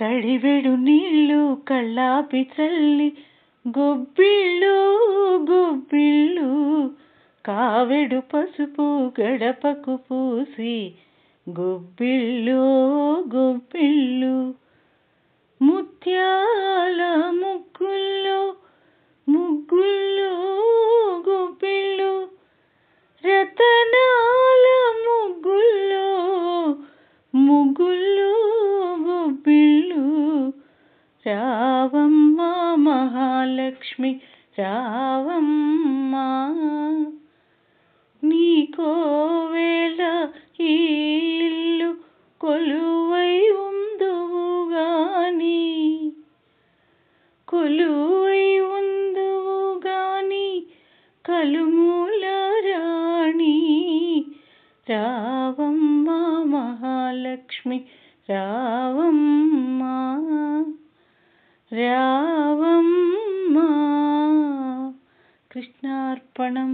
కడివెడు నీళ్ళు కళ్ళాపి చల్లి గొబ్బిళ్ళు గొబ్బిళ్ళు కావెడు పసుపు గడపకు పూసి గొబ్బిళ్ళు గొబ్బిళ్ళు ముత్యాల ముగ్గుల్లో ముగ్గుల్లో గొబ్బిళ్ళు రతనాల ముగ్గుల్లో ముగ్గుల్లో గొబ్బిళ్ళు రావమ్మ మహాలక్ష్మి రావమ్మ నీకోవేళ ఈ ఇల్లు కొలువై ఉందువు గాని కలుమూల రాణి రావమ్మ మహాలక్ష్మి రావమ్మ రావమ్మ కృష్ణార్పణం.